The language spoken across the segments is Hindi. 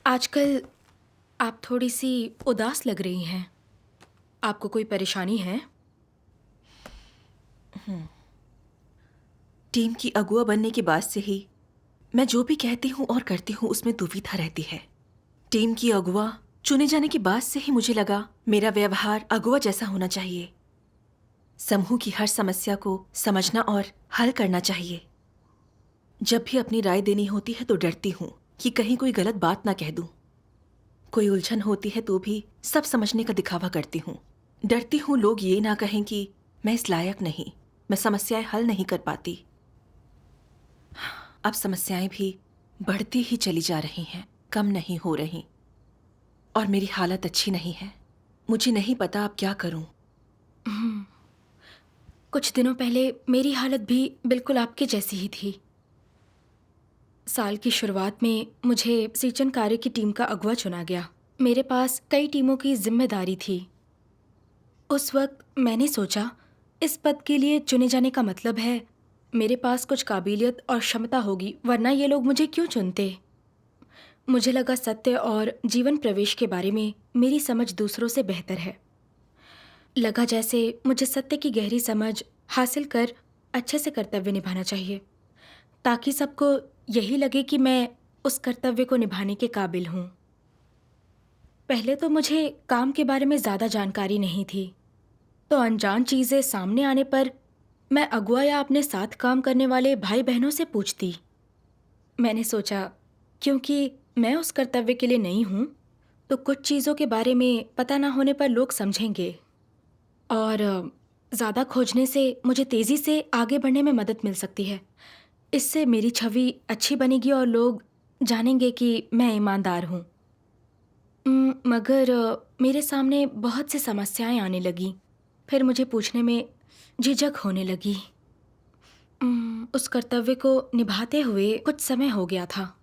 आजकल आप थोड़ी-सी उदास लग रही हैं। आपको कोई परेशानी है? टीम की अगुआ बनने के बाद से ही मैं जो भी कहती हूँ और करती हूँ उसमें दुविधा रहती है। टीम की अगुआ चुने जाने के बाद से ही मुझे लगा मेरा व्यवहार अगुआ जैसा होना चाहिए। समूह की हर समस्या को समझना और हल करना चाहिए। जब भी अपनी राय देनी होती है तो डरती हूँ कि कहीं कोई गलत बात ना कह दूं। कोई उलझन होती है तो भी सब समझने का दिखावा करती हूँ। डरती हूँ लोग ये ना कहें कि मैं इस लायक नहीं, मैं समस्याएं हल नहीं कर पाती। अब समस्याएं भी बढ़ती ही चली जा रही हैं, कम नहीं हो रही। और मेरी हालत अच्छी नहीं है। मुझे नहीं पता अब क्या करूं। कुछ दिनों पहले मेरी हालत भी बिल्कुल आपके जैसी ही थी। साल की शुरुआत में मुझे सिंचन कार्य की टीम का अगुवा चुना गया। मेरे पास कई टीमों की जिम्मेदारी थी। उस वक्त मैंने सोचा, इस पद के लिए चुने जाने का मतलब है मेरे पास कुछ काबिलियत और क्षमता होगी, वरना ये लोग मुझे क्यों चुनते। मुझे लगा सत्य और जीवन प्रवेश के बारे में मेरी समझ दूसरों से बेहतर है। लगा जैसे मुझे सत्य की गहरी समझ हासिल कर अच्छे से कर्तव्य निभाना चाहिए, ताकि सबको यही लगे कि मैं उस कर्तव्य को निभाने के काबिल हूँ। पहले तो मुझे काम के बारे में ज़्यादा जानकारी नहीं थी, तो अनजान चीज़ें सामने आने पर मैं अगुआ या अपने साथ काम करने वाले भाई बहनों से पूछती। मैंने सोचा, क्योंकि मैं उस कर्तव्य के लिए नहीं हूँ, तो कुछ चीज़ों के बारे में पता ना होने पर लोग समझेंगे और ज़्यादा खोजने से मुझे तेज़ी से आगे बढ़ने में मदद मिल सकती है। इससे मेरी छवि अच्छी बनेगी और लोग जानेंगे कि मैं ईमानदार हूँ। मगर मेरे सामने बहुत सी समस्याएं आने लगीं। फिर मुझे पूछने में झिझक होने लगी। उस कर्तव्य को निभाते हुए कुछ समय हो गया था।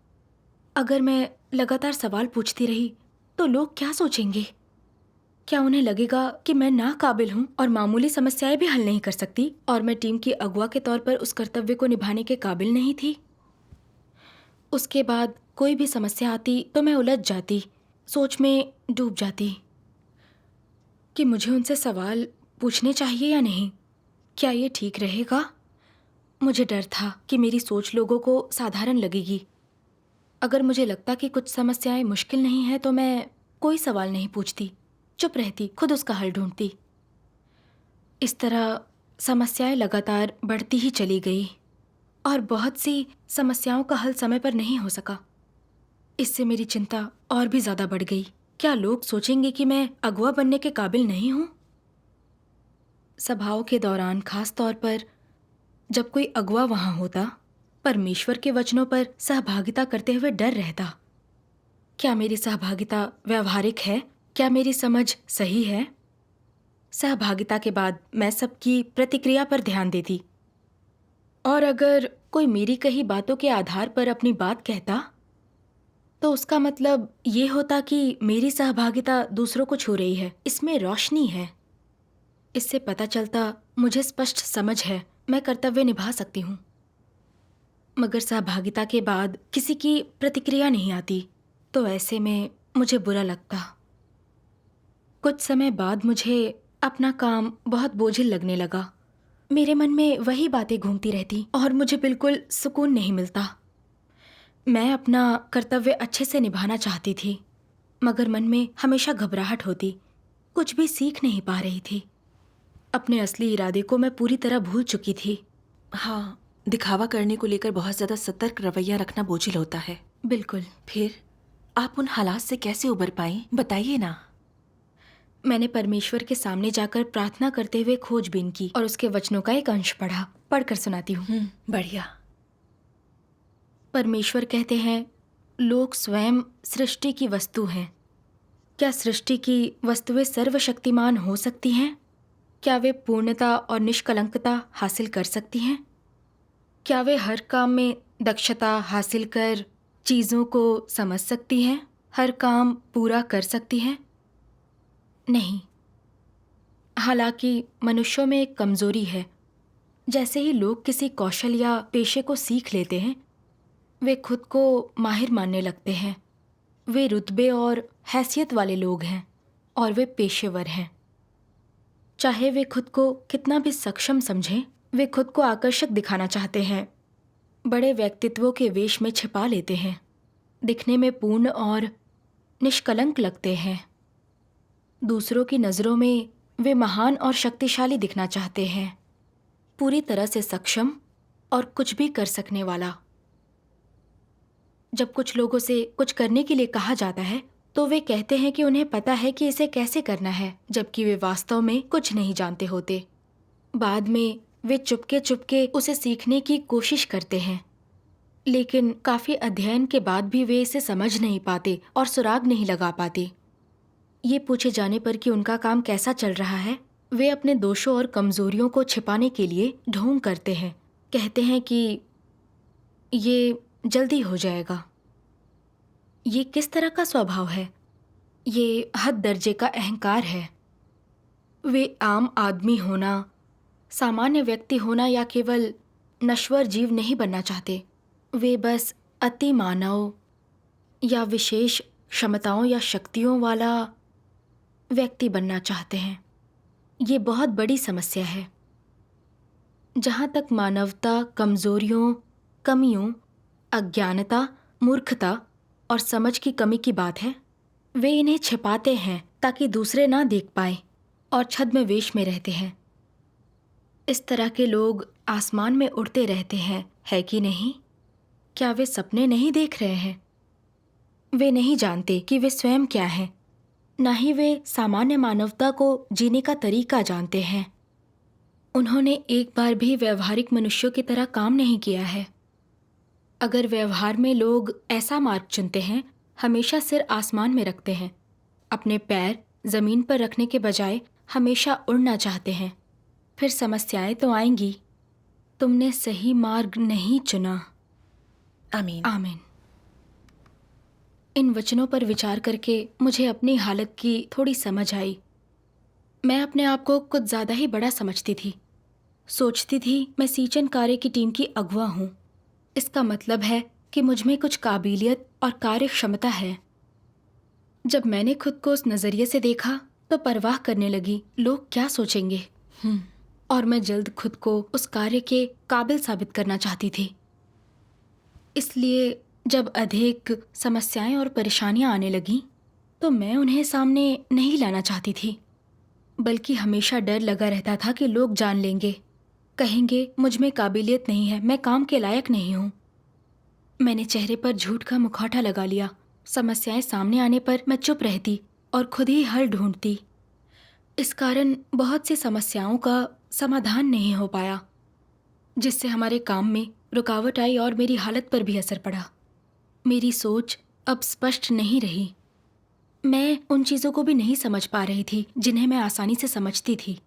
अगर मैं लगातार सवाल पूछती रही तो लोग क्या सोचेंगे? क्या उन्हें लगेगा कि मैं नाकाबिल हूँ और मामूली समस्याएं भी हल नहीं कर सकती और मैं टीम की अगुआ के तौर पर उस कर्तव्य को निभाने के काबिल नहीं थी? उसके बाद कोई भी समस्या आती तो मैं उलझ जाती, सोच में डूब जाती कि मुझे उनसे सवाल पूछने चाहिए या नहीं। क्या ये ठीक रहेगा? मुझे डर था कि मेरी सोच लोगों को साधारण लगेगी। अगर मुझे लगता कि कुछ समस्याएं मुश्किल नहीं है तो मैं कोई सवाल नहीं पूछती, चुप रहती, खुद उसका हल ढूंढती। इस तरह समस्याएं लगातार बढ़ती ही चली गई और बहुत सी समस्याओं का हल समय पर नहीं हो सका। इससे मेरी चिंता और भी ज्यादा बढ़ गई। क्या लोग सोचेंगे कि मैं अगुआ बनने के काबिल नहीं हूं? सभाओं के दौरान खास तौर पर जब कोई अगुवा वहां होता, परमेश्वर के वचनों पर सहभागिता करते हुए डर रहता। क्या मेरी सहभागिता व्यावहारिक है? क्या मेरी समझ सही है? सहभागिता के बाद मैं सबकी प्रतिक्रिया पर ध्यान देती और अगर कोई मेरी कही बातों के आधार पर अपनी बात कहता तो उसका मतलब ये होता कि मेरी सहभागिता दूसरों को छू रही है, इसमें रोशनी है। इससे पता चलता मुझे स्पष्ट समझ है, मैं कर्तव्य निभा सकती हूँ। मगर सहभागिता के बाद किसी की प्रतिक्रिया नहीं आती तो ऐसे में मुझे बुरा लगता। कुछ समय बाद मुझे अपना काम बहुत बोझिल लगने लगा। मेरे मन में वही बातें घूमती रहती और मुझे बिल्कुल सुकून नहीं मिलता। मैं अपना कर्तव्य अच्छे से निभाना चाहती थी, मगर मन में हमेशा घबराहट होती, कुछ भी सीख नहीं पा रही थी। अपने असली इरादे को मैं पूरी तरह भूल चुकी थी। हाँ, दिखावा करने को लेकर बहुत ज्यादा सतर्क रवैया रखना बोझिल होता है। बिल्कुल। फिर आप उन हालात से कैसे उबर पाई, बताइए ना। मैंने परमेश्वर के सामने जाकर प्रार्थना करते हुए खोजबीन की और उसके वचनों का एक अंश पढ़ा। पढ़कर सुनाती हूँ। बढ़िया। परमेश्वर कहते हैं, लोग स्वयं सृष्टि की वस्तु हैं। क्या सृष्टि की वस्तुएं सर्वशक्तिमान हो सकती हैं? क्या वे पूर्णता और निष्कलंकता हासिल कर सकती हैं? क्या वे हर काम में दक्षता हासिल कर चीज़ों को समझ सकती हैं, हर काम पूरा कर सकती हैं? नहीं। हालांकि मनुष्यों में एक कमजोरी है। जैसे ही लोग किसी कौशल या पेशे को सीख लेते हैं, वे खुद को माहिर मानने लगते हैं। वे रुतबे और हैसियत वाले लोग हैं और वे पेशेवर हैं। चाहे वे खुद को कितना भी सक्षम समझें, वे खुद को आकर्षक दिखाना चाहते हैं। बड़े व्यक्तित्वों के वेश में छिपा लेते हैं, दिखने में पूर्ण और निष्कलंक लगते हैं। दूसरों की नज़रों में वे महान और शक्तिशाली दिखना चाहते हैं, पूरी तरह से सक्षम और कुछ भी कर सकने वाला। जब कुछ लोगों से कुछ करने के लिए कहा जाता है तो वे कहते हैं कि उन्हें पता है कि इसे कैसे करना है, जबकि वे वास्तव में कुछ नहीं जानते होते। बाद में वे चुपके चुपके उसे सीखने की कोशिश करते हैं, लेकिन काफ़ी अध्ययन के बाद भी वे इसे समझ नहीं पाते और सुराग नहीं लगा पाते। ये पूछे जाने पर कि उनका काम कैसा चल रहा है, वे अपने दोषों और कमज़ोरियों को छिपाने के लिए ढोंग करते हैं। कहते हैं कि ये जल्दी हो जाएगा। ये किस तरह का स्वभाव है? ये हद दर्जे का अहंकार है। वे आम आदमी होना, सामान्य व्यक्ति होना या केवल नश्वर जीव नहीं बनना चाहते। वे बस अति मानव या विशेष क्षमताओं या शक्तियों वाला व्यक्ति बनना चाहते हैं। ये बहुत बड़ी समस्या है। जहाँ तक मानवता, कमज़ोरियों, कमियों, अज्ञानता, मूर्खता और समझ की कमी की बात है, वे इन्हें छिपाते हैं ताकि दूसरे ना देख पाएं और छद्म वेश में रहते हैं। इस तरह के लोग आसमान में उड़ते रहते हैं, है कि नहीं? क्या वे सपने नहीं देख रहे हैं? वे नहीं जानते कि वे स्वयं क्या हैं, ना ही वे सामान्य मानवता को जीने का तरीका जानते हैं। उन्होंने एक बार भी व्यवहारिक मनुष्यों की तरह काम नहीं किया है। अगर व्यवहार में लोग ऐसा मार्ग चुनते हैं, हमेशा सिर आसमान में रखते हैं, अपने पैर ज़मीन पर रखने के बजाय हमेशा उड़ना चाहते हैं, फिर समस्याएं तो आएंगी। तुमने सही मार्ग नहीं चुना। आमीन। आमीन। इन वचनों पर विचार करके मुझे अपनी हालत की थोड़ी समझ आई। मैं अपने आप को कुछ ज़्यादा ही बड़ा समझती थी। सोचती थी मैं सीचन कार्य की टीम की अगुवा हूँ। इसका मतलब है कि मुझ में कुछ काबिलियत और कार्य क्षमता है। जब मैंने खुद को उस नज़रिए से देखा तो परवाह करने लगी लोग क्या सोचेंगे, और मैं जल्द खुद को उस कार्य के काबिल साबित करना चाहती थी। इसलिए जब अधिक समस्याएं और परेशानियां आने लगीं तो मैं उन्हें सामने नहीं लाना चाहती थी, बल्कि हमेशा डर लगा रहता था कि लोग जान लेंगे, कहेंगे मुझ में काबिलियत नहीं है, मैं काम के लायक नहीं हूँ। मैंने चेहरे पर झूठ का मुखौटा लगा लिया। समस्याएं सामने आने पर मैं चुप रहती और खुद ही हल ढूंढती। इस कारण बहुत सी समस्याओं का समाधान नहीं हो पाया, जिससे हमारे काम में रुकावट आई और मेरी हालत पर भी असर पड़ा। मेरी सोच अब स्पष्ट नहीं रही। मैं उन चीज़ों को भी नहीं समझ पा रही थी जिन्हें मैं आसानी से समझती थी।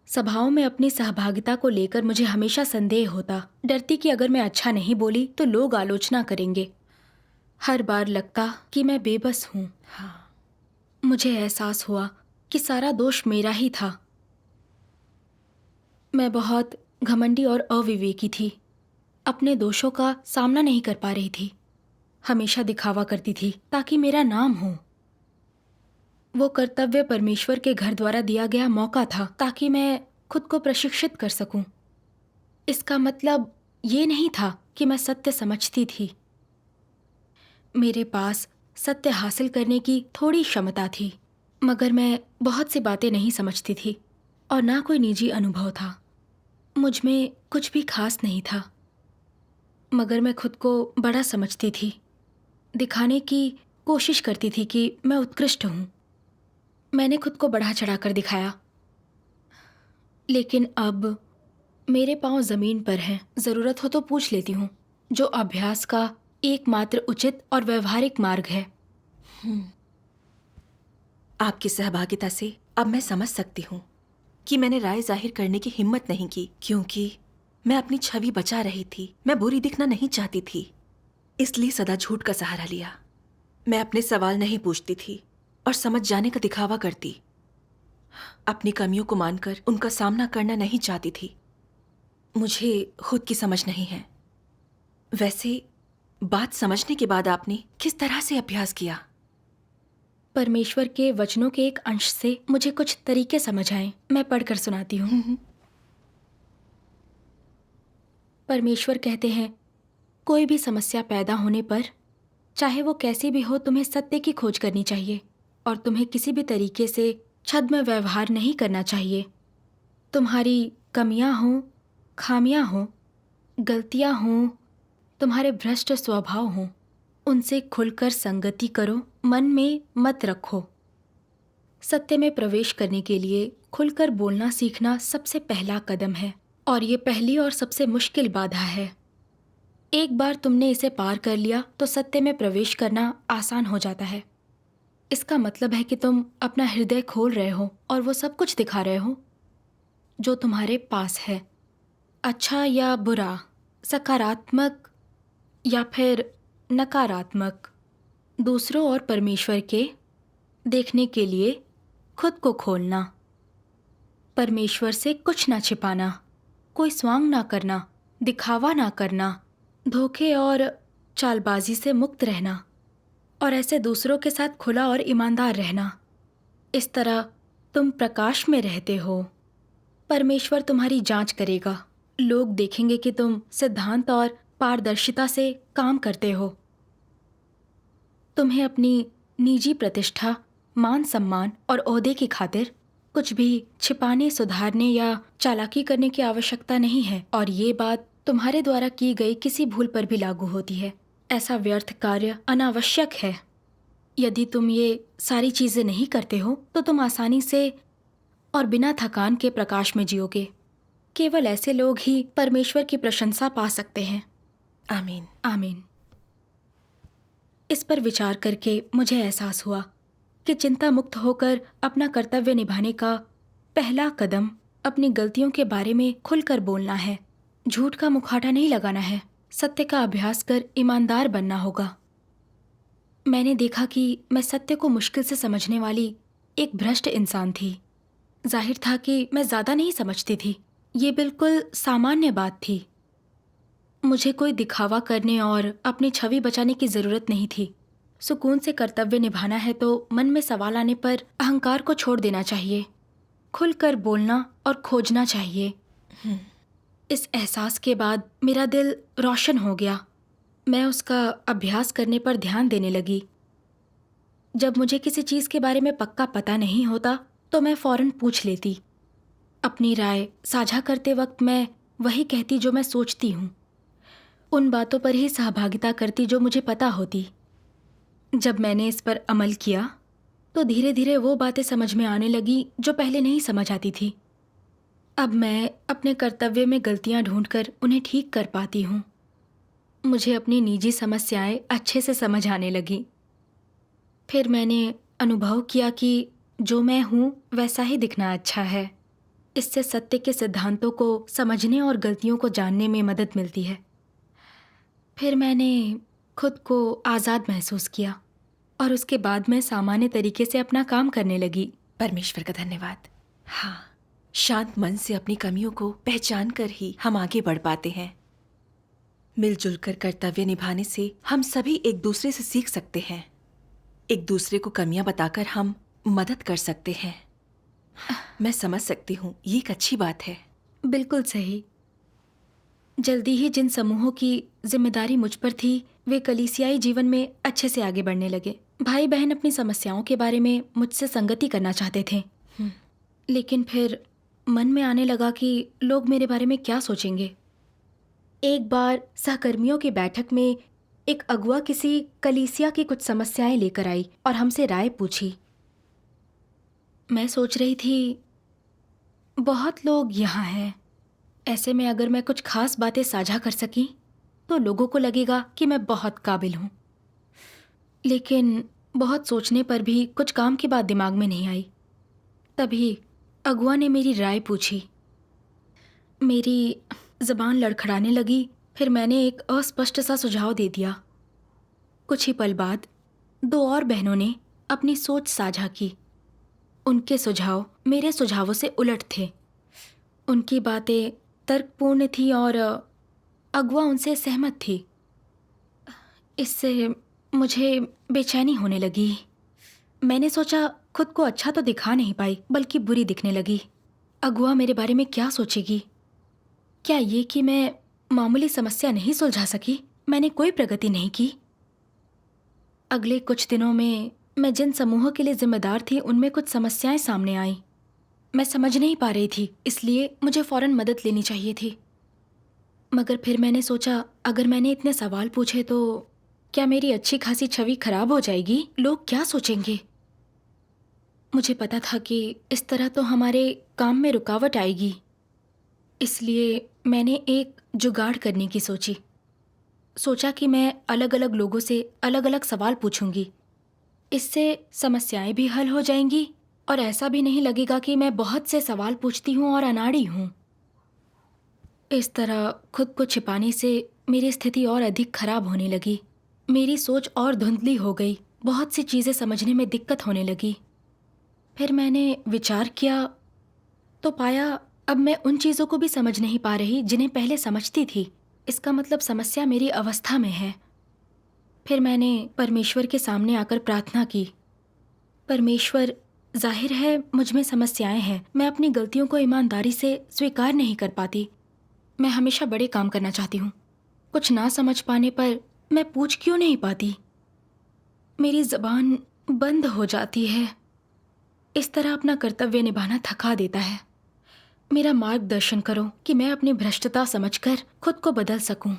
सभाओं में अपनी सहभागिता को लेकर मुझे हमेशा संदेह होता, डरती कि अगर मैं अच्छा नहीं बोली तो लोग आलोचना करेंगे। हर बार लगता कि मैं बेबस हूँ। हाँ। मुझे एहसास हुआ कि सारा दोष मेरा ही था। मैं बहुत घमंडी और अविवेकी थी। अपने दोषों का सामना नहीं कर पा रही थी। हमेशा दिखावा करती थी ताकि मेरा नाम हो। वो कर्तव्य परमेश्वर के घर द्वारा दिया गया मौका था ताकि मैं खुद को प्रशिक्षित कर सकूं। इसका मतलब ये नहीं था कि मैं सत्य समझती थी। मेरे पास सत्य हासिल करने की थोड़ी क्षमता थी, मगर मैं बहुत सी बातें नहीं समझती थी और ना कोई निजी अनुभव था। मुझ में कुछ भी खास नहीं था, मगर मैं खुद को बड़ा समझती थी, दिखाने की कोशिश करती थी कि मैं उत्कृष्ट हूँ। मैंने खुद को बढ़ा चढ़ाकर दिखाया, लेकिन अब मेरे पांव ज़मीन पर हैं। ज़रूरत हो तो पूछ लेती हूँ, जो अभ्यास का एकमात्र उचित और व्यवहारिक मार्ग है। आपकी सहभागिता से अब मैं समझ सकती हूँ कि मैंने राय जाहिर करने की हिम्मत नहीं की, क्योंकि मैं अपनी छवि बचा रही थी। मैं बुरी दिखना नहीं चाहती थी, इसलिए सदा झूठ का सहारा लिया। मैं अपने सवाल नहीं पूछती थी और समझ जाने का दिखावा करती। अपनी कमियों को मानकर उनका सामना करना नहीं चाहती थी। मुझे खुद की समझ नहीं है। वैसे बात समझने के बाद आपने किस तरह से अभ्यास किया? परमेश्वर के वचनों के एक अंश से मुझे कुछ तरीके समझ आए। मैं पढ़कर सुनाती हूँ। परमेश्वर कहते हैं, कोई भी समस्या पैदा होने पर, चाहे वो कैसी भी हो, तुम्हें सत्य की खोज करनी चाहिए और तुम्हें किसी भी तरीके से छद्म व्यवहार नहीं करना चाहिए। तुम्हारी कमियां हों, खामियां हों, गलतियां हों, तुम्हारे भ्रष्ट स्वभाव हों, उनसे खुलकर संगति करो, मन में मत रखो। सत्य में प्रवेश करने के लिए खुलकर बोलना सीखना सबसे पहला कदम है और ये पहली और सबसे मुश्किल बाधा है। एक बार तुमने इसे पार कर लिया तो सत्य में प्रवेश करना आसान हो जाता है। इसका मतलब है कि तुम अपना हृदय खोल रहे हो और वो सब कुछ दिखा रहे हो जो तुम्हारे पास है, अच्छा या बुरा, सकारात्मक या फिर नकारात्मक। दूसरों और परमेश्वर के देखने के लिए खुद को खोलना, परमेश्वर से कुछ ना छिपाना, कोई स्वांग ना करना, दिखावा ना करना, धोखे और चालबाजी से मुक्त रहना और ऐसे दूसरों के साथ खुला और ईमानदार रहना। इस तरह तुम प्रकाश में रहते हो। परमेश्वर तुम्हारी जांच करेगा। लोग देखेंगे कि तुम सिद्धांत और पारदर्शिता से काम करते हो। तुम्हें अपनी निजी प्रतिष्ठा, मान सम्मान और ओहदे की खातिर कुछ भी छिपाने, सुधारने या चालाकी करने की आवश्यकता नहीं है और ये बात तुम्हारे द्वारा की गई किसी भूल पर भी लागू होती है। ऐसा व्यर्थ कार्य अनावश्यक है। यदि तुम ये सारी चीजें नहीं करते हो तो तुम आसानी से और बिना थकान के प्रकाश में जियोगे। केवल ऐसे लोग ही परमेश्वर की प्रशंसा पा सकते हैं। आमीन। आमीन। इस पर विचार करके मुझे एहसास हुआ कि चिंता मुक्त होकर अपना कर्तव्य निभाने का पहला कदम अपनी गलतियों के बारे में खुलकर बोलना है। झूठ का मुखौटा नहीं लगाना है। सत्य का अभ्यास कर ईमानदार बनना होगा। मैंने देखा कि मैं सत्य को मुश्किल से समझने वाली एक भ्रष्ट इंसान थी। जाहिर था कि मैं ज़्यादा नहीं समझती थी। ये बिल्कुल सामान्य बात थी। मुझे कोई दिखावा करने और अपनी छवि बचाने की ज़रूरत नहीं थी। सुकून से कर्तव्य निभाना है तो मन में सवाल आने पर अहंकार को छोड़ देना चाहिए, खुलकर बोलना और खोजना चाहिए। इस एहसास के बाद मेरा दिल रोशन हो गया। मैं उसका अभ्यास करने पर ध्यान देने लगी। जब मुझे किसी चीज़ के बारे में पक्का पता नहीं होता तो मैं फ़ौरन पूछ लेती। अपनी राय साझा करते वक्त मैं वही कहती जो मैं सोचती हूँ। उन बातों पर ही सहभागिता करती जो मुझे पता होती। जब मैंने इस पर अमल किया तो धीरे धीरे वो बातें समझ में आने लगी जो पहले नहीं समझ आती थी। अब मैं अपने कर्तव्य में गलतियां ढूंढकर उन्हें ठीक कर पाती हूँ। मुझे अपनी निजी समस्याएं अच्छे से समझ आने लगी। फिर मैंने अनुभव किया कि जो मैं हूँ वैसा ही दिखना अच्छा है। इससे सत्य के सिद्धांतों को समझने और गलतियों को जानने में मदद मिलती है। फिर मैंने खुद को आज़ाद महसूस किया और उसके बाद मैं सामान्य तरीके से अपना काम करने लगी। परमेश्वर का धन्यवाद। हाँ, शांत मन से अपनी कमियों को पहचान कर ही हम आगे बढ़ पाते हैं। मिलजुल कर कर्तव्य निभाने से हम सभी एक दूसरे से सीख सकते हैं। एक दूसरे को कमियां बताकर हम मदद कर सकते हैं। मैं समझ सकती हूँ, ये एक अच्छी बात है। बिल्कुल सही। जल्दी ही जिन समूहों की जिम्मेदारी मुझ पर थी वे कलीसियाई जीवन में अच्छे से आगे बढ़ने लगे। भाई बहन अपनी समस्याओं के बारे में मुझसे संगति करना चाहते थे, लेकिन फिर मन में आने लगा कि लोग मेरे बारे में क्या सोचेंगे। एक बार सहकर्मियों की बैठक में एक अगुआ किसी कलीसिया की कुछ समस्याएं लेकर आई और हमसे राय पूछी। मैं सोच रही थी, बहुत लोग यहाँ हैं, ऐसे में अगर मैं कुछ खास बातें साझा कर सकी तो लोगों को लगेगा कि मैं बहुत काबिल हूँ। लेकिन बहुत सोचने पर भी कुछ काम की बात दिमाग में नहीं आई। तभी अगुआ ने मेरी राय पूछी। मेरी ज़बान लड़खड़ाने लगी। फिर मैंने एक अस्पष्ट सा सुझाव दे दिया। कुछ ही पल बाद दो और बहनों ने अपनी सोच साझा की। उनके सुझाव मेरे सुझावों से उलट थे। उनकी बातें तर्कपूर्ण थी और अगुआ उनसे सहमत थी। इससे मुझे बेचैनी होने लगी। मैंने सोचा खुद को अच्छा तो दिखा नहीं पाई, बल्कि बुरी दिखने लगी। अगुआ मेरे बारे में क्या सोचेगी? क्या ये कि मैं मामूली समस्या नहीं सुलझा सकी, मैंने कोई प्रगति नहीं की? अगले कुछ दिनों में मैं जिन समूहों के लिए जिम्मेदार थी, उनमें कुछ समस्याएं सामने आईं। मैं समझ नहीं पा रही थी, इसलिए मुझे फौरन मदद लेनी चाहिए थी। मगर फिर मैंने सोचा, अगर मैंने इतने सवाल पूछे तो क्या मेरी अच्छी खासी छवि खराब हो जाएगी? लोग क्या सोचेंगे? मुझे पता था कि इस तरह तो हमारे काम में रुकावट आएगी, इसलिए मैंने एक जुगाड़ करने की सोचा कि मैं अलग अलग लोगों से अलग अलग सवाल पूछूंगी। इससे समस्याएं भी हल हो जाएंगी और ऐसा भी नहीं लगेगा कि मैं बहुत से सवाल पूछती हूँ और अनाड़ी हूँ। इस तरह खुद को छिपाने से मेरी स्थिति और अधिक खराब होने लगी। मेरी सोच और धुंधली हो गई, बहुत सी चीज़ें समझने में दिक्कत होने लगी। फिर मैंने विचार किया तो पाया अब मैं उन चीज़ों को भी समझ नहीं पा रही जिन्हें पहले समझती थी। इसका मतलब समस्या मेरी अवस्था में है। फिर मैंने परमेश्वर के सामने आकर प्रार्थना की, परमेश्वर, जाहिर है मुझ में समस्याएं हैं। मैं अपनी गलतियों को ईमानदारी से स्वीकार नहीं कर पाती। मैं हमेशा बड़े काम करना चाहती हूँ। कुछ ना समझ पाने पर मैं पूछ क्यों नहीं पाती? मेरी ज़बान बंद हो जाती है। इस तरह अपना कर्तव्य निभाना थका देता है। मेरा मार्गदर्शन करो कि मैं अपनी भ्रष्टता समझकर खुद को बदल सकूं।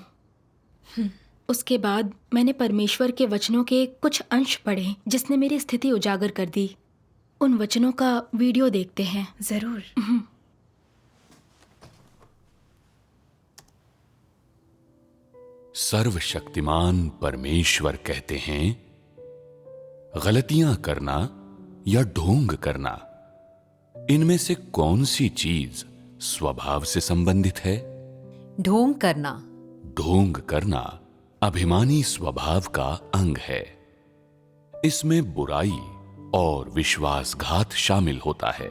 उसके बाद मैंने परमेश्वर के वचनों के कुछ अंश पढ़े जिसने मेरी स्थिति उजागर कर दी। उन वचनों का वीडियो देखते हैं। जरूर। सर्वशक्तिमान परमेश्वर कहते हैं, गलतियां करना या ढोंग करना, इनमें से कौन सी चीज स्वभाव से संबंधित है? ढोंग करना। ढोंग करना अभिमानी स्वभाव का अंग है। इसमें बुराई और विश्वासघात शामिल होता है।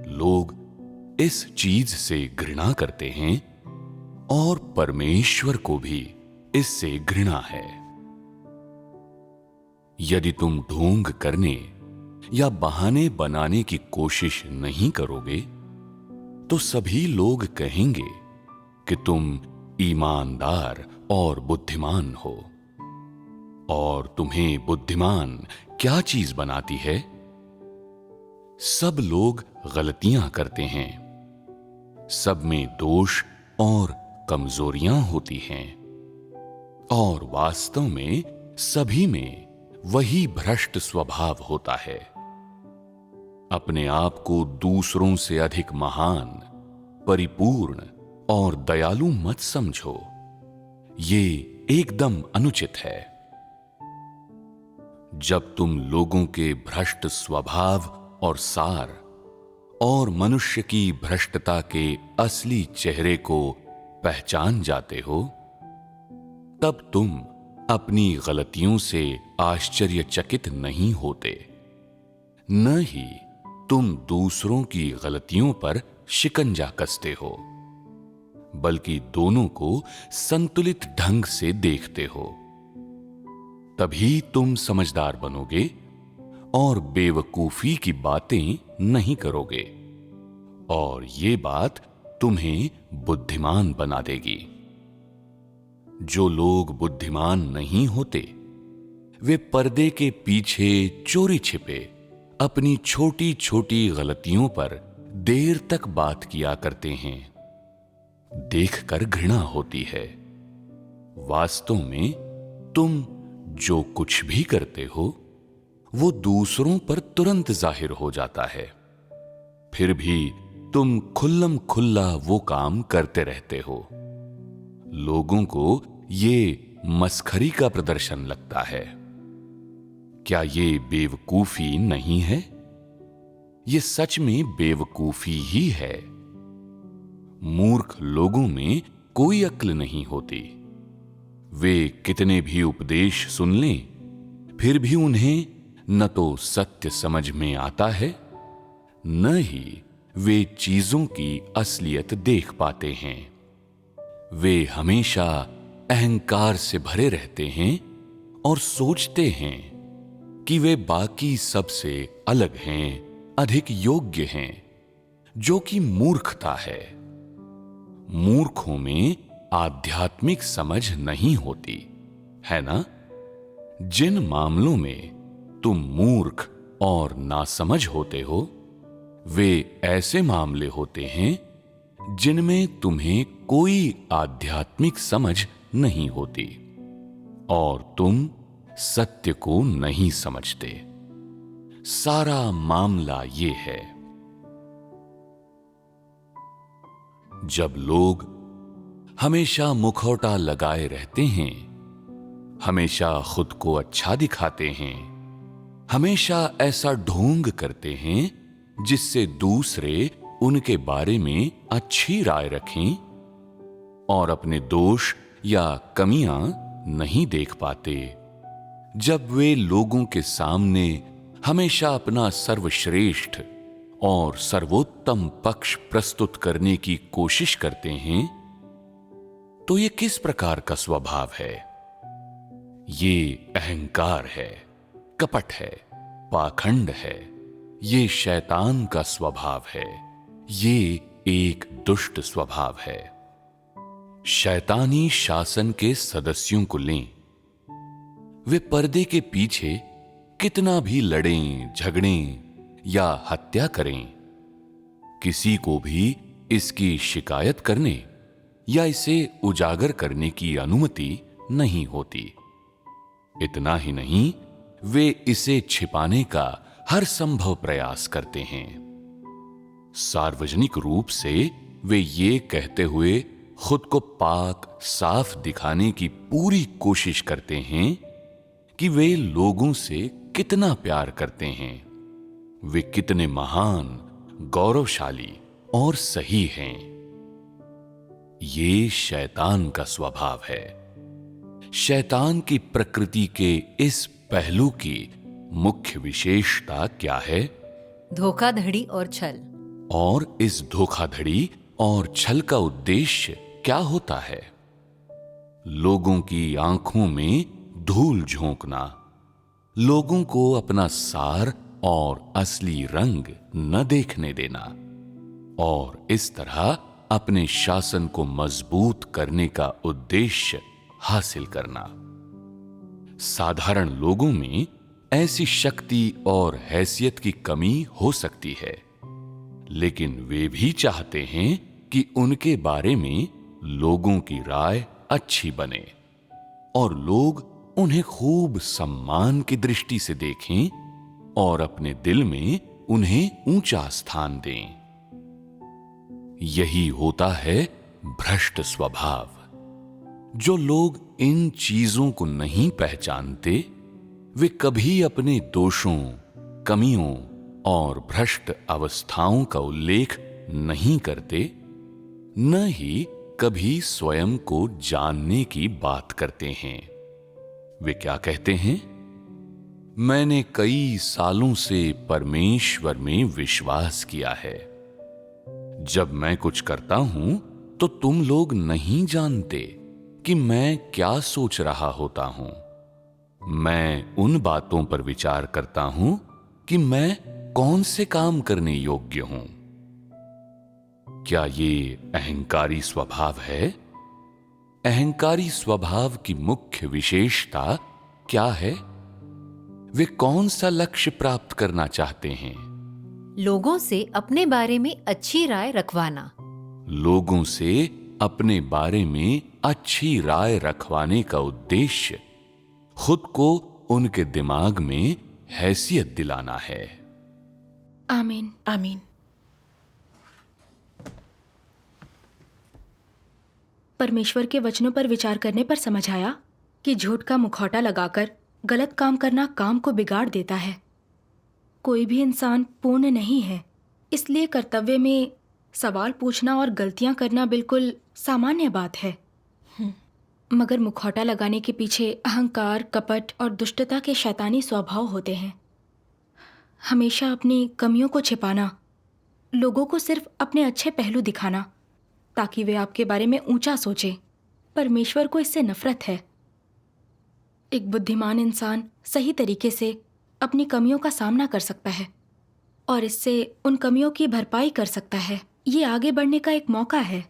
लोग इस चीज से घृणा करते हैं और परमेश्वर को भी इससे घृणा है। यदि तुम ढोंग करने या बहाने बनाने की कोशिश नहीं करोगे तो सभी लोग कहेंगे कि तुम ईमानदार और बुद्धिमान हो। और तुम्हें बुद्धिमान क्या चीज बनाती है? सब लोग गलतियां करते हैं। सब में दोष और कमजोरियां होती हैं और वास्तव में सभी में वही भ्रष्ट स्वभाव होता है। अपने आप को दूसरों से अधिक महान, परिपूर्ण और दयालु मत समझो। ये एकदम अनुचित है। जब तुम लोगों के भ्रष्ट स्वभाव और सार और मनुष्य की भ्रष्टता के असली चेहरे को पहचान जाते हो, तब तुम अपनी गलतियों से आश्चर्यचकित नहीं होते। न ही तुम दूसरों की गलतियों पर शिकंजा कसते हो, बल्कि दोनों को संतुलित ढंग से देखते हो। तभी तुम समझदार बनोगे और बेवकूफी की बातें नहीं करोगे, और ये बात तुम्हें बुद्धिमान बना देगी। जो लोग बुद्धिमान नहीं होते, वे पर्दे के पीछे चोरी छिपे अपनी छोटी छोटी गलतियों पर देर तक बात किया करते हैं। देखकर घृणा होती है। वास्तव में तुम जो कुछ भी करते हो वो दूसरों पर तुरंत जाहिर हो जाता है। फिर भी तुम खुल्लम खुल्ला वो काम करते रहते हो। लोगों को ये मस्खरी का प्रदर्शन लगता है। क्या ये बेवकूफी नहीं है? ये सच में बेवकूफी ही है। मूर्ख लोगों में कोई अक्ल नहीं होती। वे कितने भी उपदेश सुन लें, फिर भी उन्हें न तो सत्य समझ में आता है, न ही वे चीजों की असलियत देख पाते हैं। वे हमेशा अहंकार से भरे रहते हैं और सोचते हैं कि वे बाकी सबसे अलग हैं, अधिक योग्य हैं, जो कि मूर्खता है। मूर्खों में आध्यात्मिक समझ नहीं होती, है ना? जिन मामलों में तुम मूर्ख और नासमझ होते हो, वे ऐसे मामले होते हैं जिनमें तुम्हें कोई आध्यात्मिक समझ नहीं होती और तुम सत्य को नहीं समझते। सारा मामला ये है। जब लोग हमेशा मुखौटा लगाए रहते हैं, हमेशा खुद को अच्छा दिखाते हैं, हमेशा ऐसा ढोंग करते हैं जिससे दूसरे उनके बारे में अच्छी राय रखें और अपने दोष या कमियां नहीं देख पाते, जब वे लोगों के सामने हमेशा अपना सर्वश्रेष्ठ और सर्वोत्तम पक्ष प्रस्तुत करने की कोशिश करते हैं, तो ये किस प्रकार का स्वभाव है? ये अहंकार है, कपट है, पाखंड है। ये शैतान का स्वभाव है। ये एक दुष्ट स्वभाव है। शैतानी शासन के सदस्यों को लें, वे पर्दे के पीछे कितना भी लड़ें, झगड़ें या हत्या करें, किसी को भी इसकी शिकायत करने या इसे उजागर करने की अनुमति नहीं होती। इतना ही नहीं, वे इसे छिपाने का हर संभव प्रयास करते हैं। सार्वजनिक रूप से वे ये कहते हुए खुद को पाक साफ दिखाने की पूरी कोशिश करते हैं कि वे लोगों से कितना प्यार करते हैं, वे कितने महान, गौरवशाली और सही हैं। ये शैतान का स्वभाव है। शैतान की प्रकृति के इस पहलू की मुख्य विशेषता क्या है? धोखाधड़ी और छल। और इस धोखाधड़ी और छल का उद्देश्य क्या होता है? लोगों की आंखों में धूल झोंकना, लोगों को अपना सार और असली रंग न देखने देना और इस तरह अपने शासन को मजबूत करने का उद्देश्य हासिल करना। साधारण लोगों में ऐसी शक्ति और हैसियत की कमी हो सकती है, लेकिन वे भी चाहते हैं कि उनके बारे में लोगों की राय अच्छी बने और लोग उन्हें खूब सम्मान की दृष्टि से देखें और अपने दिल में उन्हें ऊंचा स्थान दें। यही होता है भ्रष्ट स्वभाव। जो लोग इन चीजों को नहीं पहचानते, वे कभी अपने दोषों, कमियों और भ्रष्ट अवस्थाओं का उल्लेख नहीं करते, न ही कभी स्वयं को जानने की बात करते हैं। वे क्या कहते हैं? मैंने कई सालों से परमेश्वर में विश्वास किया है। जब मैं कुछ करता हूं तो तुम लोग नहीं जानते कि मैं क्या सोच रहा होता हूं। मैं उन बातों पर विचार करता हूं कि मैं कौन से काम करने योग्य हूं। क्या ये अहंकारी स्वभाव है? अहंकारी स्वभाव की मुख्य विशेषता क्या है? वे कौन सा लक्ष्य प्राप्त करना चाहते हैं? लोगों से अपने बारे में अच्छी राय रखवाना। लोगों से अपने बारे में अच्छी राय रखवाने का उद्देश्य खुद को उनके दिमाग में हैसियत दिलाना है। आमीन। आमीन। परमेश्वर के वचनों पर विचार करने पर समझ आया कि झूठ का मुखौटा लगाकर गलत काम करना काम को बिगाड़ देता है। कोई भी इंसान पूर्ण नहीं है, इसलिए कर्तव्य में सवाल पूछना और गलतियां करना बिल्कुल सामान्य बात है। मगर मुखौटा लगाने के पीछे अहंकार, कपट और दुष्टता के शैतानी स्वभाव होते हैं। हमेशा अपनी कमियों को छिपाना, लोगों को सिर्फ अपने अच्छे पहलू दिखाना ताकि वे आपके बारे में ऊंचा सोचें। परमेश्वर को इससे नफरत है। एक बुद्धिमान इंसान सही तरीके से अपनी कमियों का सामना कर सकता है और इससे उन कमियों की भरपाई कर सकता है। ये आगे बढ़ने का एक मौका है।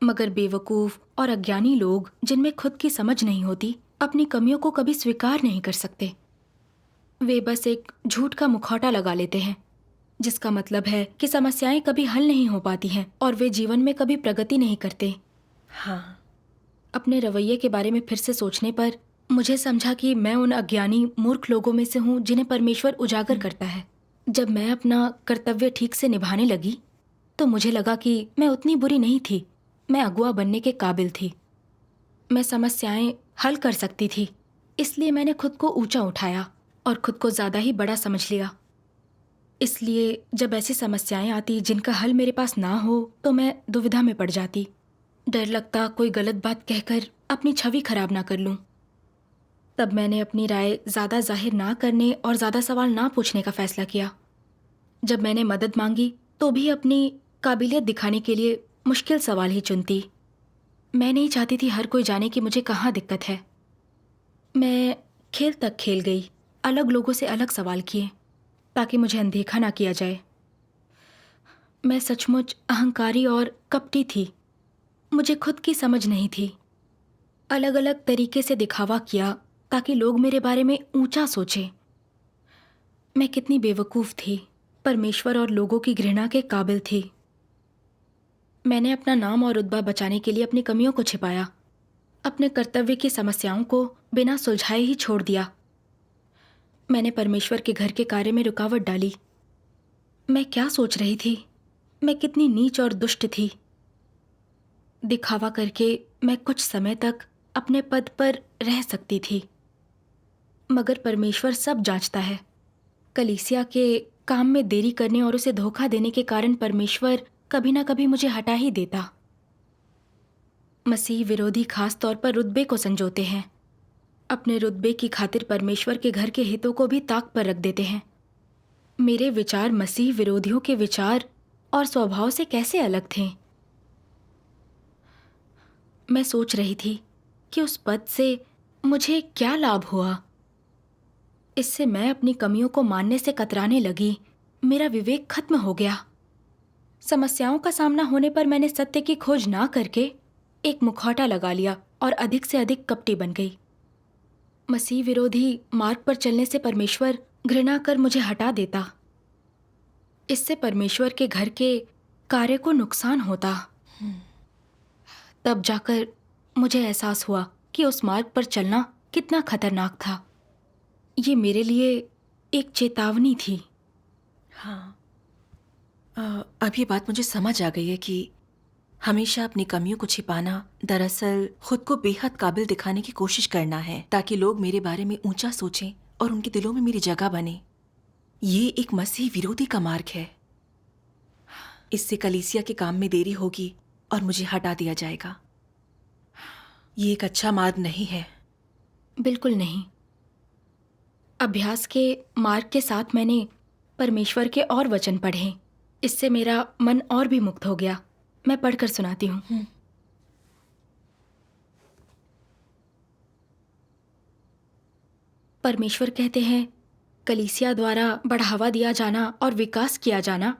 मगर बेवकूफ़ और अज्ञानी लोग, जिनमें खुद की समझ नहीं होती, अपनी कमियों को कभी स्वीकार नहीं कर सकते। वे बस एक झूठ का मुखौटा लगा लेते हैं, जिसका मतलब है कि समस्याएं कभी हल नहीं हो पाती हैं और वे जीवन में कभी प्रगति नहीं करते। हाँ, अपने रवैये के बारे में फिर से सोचने पर मुझे समझा कि मैं उन अज्ञानी मूर्ख लोगों में से हूँ जिन्हें परमेश्वर उजागर करता है। जब मैं अपना कर्तव्य ठीक से निभाने लगी तो मुझे लगा कि मैं उतनी बुरी नहीं थी। मैं अगुआ बनने के काबिल थी। मैं समस्याएं हल कर सकती थी। इसलिए मैंने खुद को ऊंचा उठाया और खुद को ज़्यादा ही बड़ा समझ लिया। इसलिए जब ऐसी समस्याएं आती जिनका हल मेरे पास ना हो तो मैं दुविधा में पड़ जाती। डर लगता कोई गलत बात कहकर अपनी छवि खराब ना कर लूं। तब मैंने अपनी राय ज़्यादा जाहिर ना करने और ज़्यादा सवाल ना पूछने का फ़ैसला किया। जब मैंने मदद मांगी तो भी अपनी काबिलियत दिखाने के लिए मुश्किल सवाल ही चुनती। मैं नहीं चाहती थी हर कोई जाने कि मुझे कहाँ दिक्कत है। मैं खेल तक खेल गई, अलग लोगों से अलग सवाल किए ताकि मुझे अनदेखा ना किया जाए। मैं सचमुच अहंकारी और कपटी थी। मुझे खुद की समझ नहीं थी। अलग अलग तरीके से दिखावा किया ताकि लोग मेरे बारे में ऊंचा सोचें। मैं कितनी बेवकूफ़ थी। परमेश्वर और लोगों की घृणा के काबिल थी। मैंने अपना नाम और रुतबा बचाने के लिए अपनी कमियों को छिपाया, अपने कर्तव्य की समस्याओं को बिना सुलझाए ही छोड़ दिया। मैंने परमेश्वर के घर के कार्य में रुकावट डाली। मैं क्या सोच रही थी? मैं कितनी नीच और दुष्ट थी। दिखावा करके मैं कुछ समय तक अपने पद पर रह सकती थी, मगर परमेश्वर सब जांचता है। कलीसिया के काम में देरी करने और उसे धोखा देने के कारण परमेश्वर कभी ना कभी मुझे हटा ही देता। मसीह विरोधी खास तौर पर रुतबे को संजोते हैं। अपने रुतबे की खातिर परमेश्वर के घर के हितों को भी ताक पर रख देते हैं। मेरे विचार मसीह विरोधियों के विचार और स्वभाव से कैसे अलग थे? मैं सोच रही थी कि उस पद से मुझे क्या लाभ हुआ। इससे मैं अपनी कमियों को मानने से कतराने लगी। मेरा विवेक खत्म हो गया। समस्याओं का सामना होने पर मैंने सत्य की खोज ना करके एक मुखौटा लगा लिया और अधिक से अधिक कपटी बन गई। मसीह विरोधी मार्ग पर चलने से परमेश्वर घृणा कर मुझे हटा देता। इससे परमेश्वर के घर के कार्य को नुकसान होता। तब जाकर मुझे एहसास हुआ कि उस मार्ग पर चलना कितना खतरनाक था। ये मेरे लिए एक चेतावनी थी। हाँ। अब ये बात मुझे समझ आ गई है कि हमेशा अपनी कमियों को छिपाना दरअसल खुद को बेहद काबिल दिखाने की कोशिश करना है, ताकि लोग मेरे बारे में ऊंचा सोचें और उनके दिलों में मेरी जगह बने। ये एक मसीह विरोधी का मार्ग है। इससे कलीसिया के काम में देरी होगी और मुझे हटा दिया जाएगा। ये एक अच्छा मार्ग नहीं है। बिल्कुल नहीं। अभ्यास के मार्ग के साथ मैंने परमेश्वर के और वचन पढ़े। इससे मेरा मन और भी मुक्त हो गया। मैं पढ़कर सुनाती हूँ। परमेश्वर कहते हैं, कलीसिया द्वारा बढ़ावा दिया जाना और विकास किया जाना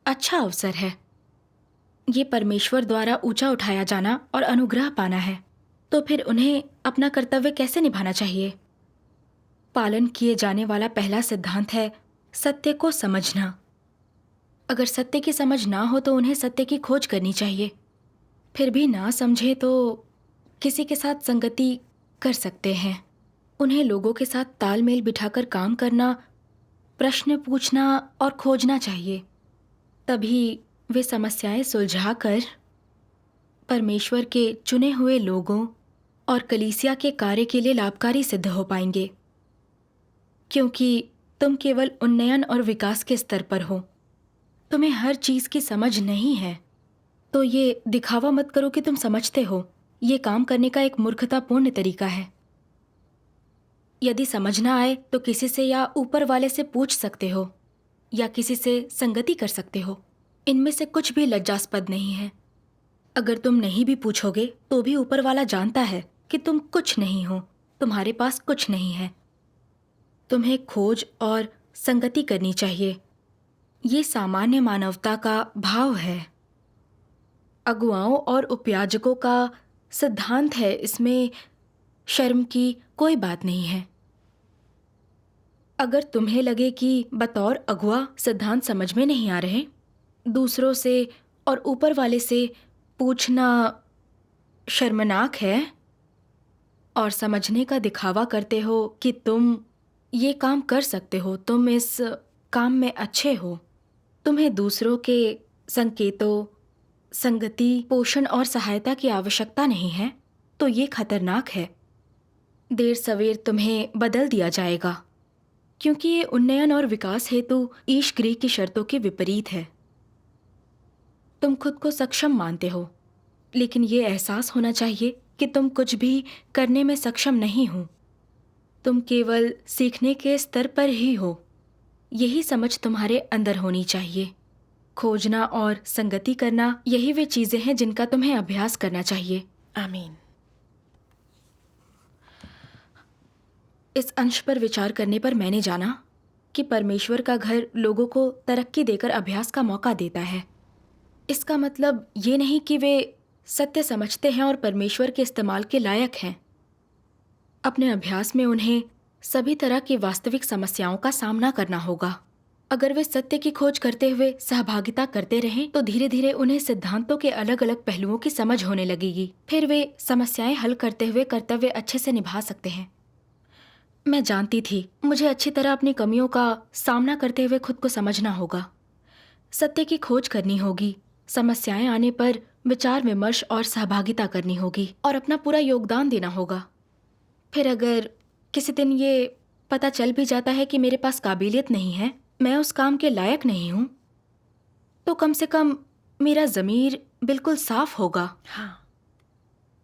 अच्छा अवसर है। ये परमेश्वर द्वारा ऊंचा उठाया जाना और अनुग्रह पाना है। तो फिर उन्हें अपना कर्तव्य कैसे निभाना चाहिए? पालन किए जाने वाला पहला सिद्धांत है सत्य को समझना। अगर सत्य की समझ ना हो तो उन्हें सत्य की खोज करनी चाहिए। फिर भी ना समझे तो किसी के साथ संगति कर सकते हैं। उन्हें लोगों के साथ तालमेल बिठाकर काम करना, प्रश्न पूछना और खोजना चाहिए। तभी वे समस्याएं सुलझाकर परमेश्वर के चुने हुए लोगों और कलीसिया के कार्य के लिए लाभकारी सिद्ध हो पाएंगे। क्योंकि तुम केवल उन्नयन और विकास के स्तर पर हो। तुम्हें हर चीज़ की समझ नहीं है, तो ये दिखावा मत करो कि तुम समझते हो। ये काम करने का एक मूर्खतापूर्ण तरीका है। यदि समझ ना आए तो किसी से या ऊपर वाले से पूछ सकते हो या किसी से संगति कर सकते हो। इनमें से कुछ भी लज्जास्पद नहीं है। अगर तुम नहीं भी पूछोगे तो भी ऊपर वाला जानता है कि तुम कुछ नहीं हो। तुम्हारे पास कुछ नहीं है। तुम्हें खोज और संगति करनी चाहिए। ये सामान्य मानवता का भाव है। अगुवाओं और उपयाजकों का सिद्धांत है, इसमें शर्म की कोई बात नहीं है। अगर तुम्हें लगे कि बतौर अगुआ सिद्धांत समझ में नहीं आ रहे, दूसरों से और ऊपर वाले से पूछना शर्मनाक है और समझने का दिखावा करते हो कि तुम ये काम कर सकते हो, तुम इस काम में अच्छे हो, तुम्हें दूसरों के संकेतों, संगति, पोषण और सहायता की आवश्यकता नहीं है, तो ये खतरनाक है। देर सवेर तुम्हें बदल दिया जाएगा, क्योंकि ये उन्नयन और विकास हेतु ईश गृह की शर्तों के विपरीत है। तुम खुद को सक्षम मानते हो, लेकिन ये एहसास होना चाहिए कि तुम कुछ भी करने में सक्षम नहीं हो। तुम केवल सीखने के स्तर पर ही हो। यही समझ तुम्हारे अंदर होनी चाहिए। खोजना और संगति करना, यही वे चीजें हैं जिनका तुम्हें अभ्यास करना चाहिए। आमीन। इस अंश पर विचार करने पर मैंने जाना कि परमेश्वर का घर लोगों को तरक्की देकर अभ्यास का मौका देता है। इसका मतलब ये नहीं कि वे सत्य समझते हैं और परमेश्वर के इस्तेमाल के लायक हैं। अपने अभ्यास में उन्हें सभी तरह की वास्तविक समस्याओं का सामना करना होगा। अगर वे सत्य की खोज करते हुए सहभागिता करते रहें तो धीरे धीरे उन्हें सिद्धांतों के अलग अलग पहलुओं की समझ होने लगेगी। फिर वे समस्याएं हल करते हुए कर्तव्य अच्छे से निभा सकते हैं। मैं जानती थी मुझे अच्छी तरह अपनी कमियों का सामना करते हुए खुद को समझना होगा, सत्य की खोज करनी होगी, समस्याएं आने पर विचार विमर्श और सहभागिता करनी होगी और अपना पूरा योगदान देना होगा। फिर अगर किसी दिन ये पता चल भी जाता है कि मेरे पास काबिलियत नहीं है, मैं उस काम के लायक नहीं हूँ, तो कम से कम मेरा ज़मीर बिल्कुल साफ होगा। हाँ,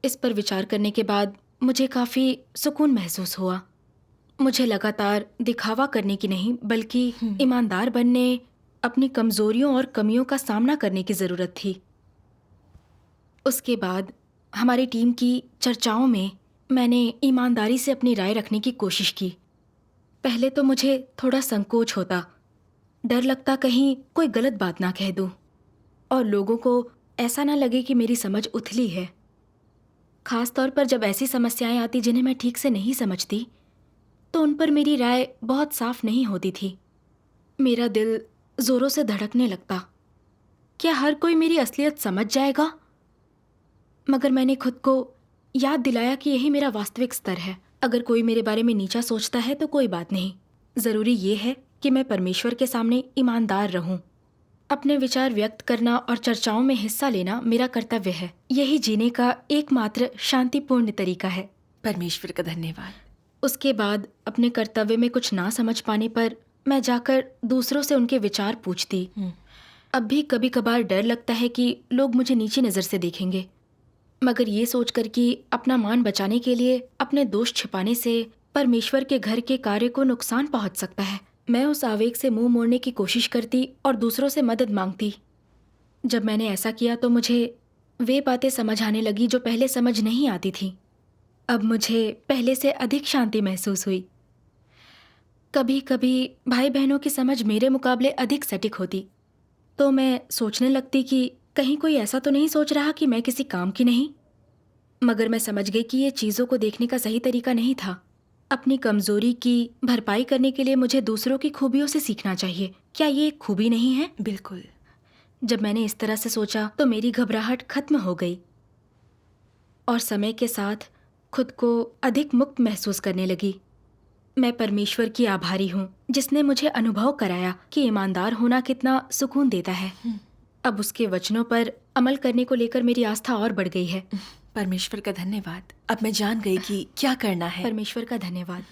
इस पर विचार करने के बाद मुझे काफ़ी सुकून महसूस हुआ। मुझे लगातार दिखावा करने की नहीं बल्कि ईमानदार बनने, अपनी कमज़ोरियों और कमियों का सामना करने की ज़रूरत थी। उसके बाद हमारी टीम की चर्चाओं में मैंने ईमानदारी से अपनी राय रखने की कोशिश की। पहले तो मुझे थोड़ा संकोच होता, डर लगता कहीं कोई गलत बात ना कह दूं और लोगों को ऐसा ना लगे कि मेरी समझ उथली है। खास तौर पर जब ऐसी समस्याएं आती जिन्हें मैं ठीक से नहीं समझती, तो उन पर मेरी राय बहुत साफ नहीं होती थी। मेरा दिल जोरों से धड़कने लगता। क्या हर कोई मेरी असलियत समझ जाएगा? मगर मैंने खुद को याद दिलाया कि यही मेरा वास्तविक स्तर है। अगर कोई मेरे बारे में नीचा सोचता है तो कोई बात नहीं, ज़रूरी ये है कि मैं परमेश्वर के सामने ईमानदार रहूं। अपने विचार व्यक्त करना और चर्चाओं में हिस्सा लेना मेरा कर्तव्य है। यही जीने का एकमात्र शांतिपूर्ण तरीका है। परमेश्वर का धन्यवाद। उसके बाद अपने कर्तव्य में कुछ ना समझ पाने पर मैं जाकर दूसरों से उनके विचार पूछती। अब भी कभी कभार डर लगता है कि लोग मुझे नीची नज़र से देखेंगे, मगर ये सोचकर कि अपना मान बचाने के लिए अपने दोष छिपाने से परमेश्वर के घर के कार्य को नुकसान पहुंच सकता है, मैं उस आवेग से मुंह मोड़ने की कोशिश करती और दूसरों से मदद मांगती। जब मैंने ऐसा किया तो मुझे वे बातें समझ आने लगी जो पहले समझ नहीं आती थी। अब मुझे पहले से अधिक शांति महसूस हुई। कभी कभी भाई बहनों की समझ मेरे मुकाबले अधिक सटीक होती, तो मैं सोचने लगती कि कहीं कोई ऐसा तो नहीं सोच रहा कि मैं किसी काम की नहीं। मगर मैं समझ गई कि ये चीज़ों को देखने का सही तरीका नहीं था। अपनी कमज़ोरी की भरपाई करने के लिए मुझे दूसरों की खूबियों से सीखना चाहिए। क्या ये एक खूबी नहीं है? बिल्कुल। जब मैंने इस तरह से सोचा तो मेरी घबराहट खत्म हो गई और समय के साथ खुद को अधिक मुक्त महसूस करने लगी। मैं परमेश्वर की आभारी हूँ जिसने मुझे अनुभव कराया कि ईमानदार होना कितना सुकून देता है। अब उसके वचनों पर अमल करने को लेकर मेरी आस्था और बढ़ गई है। परमेश्वर का धन्यवाद। अब मैं जान गई कि क्या करना है। परमेश्वर का धन्यवाद।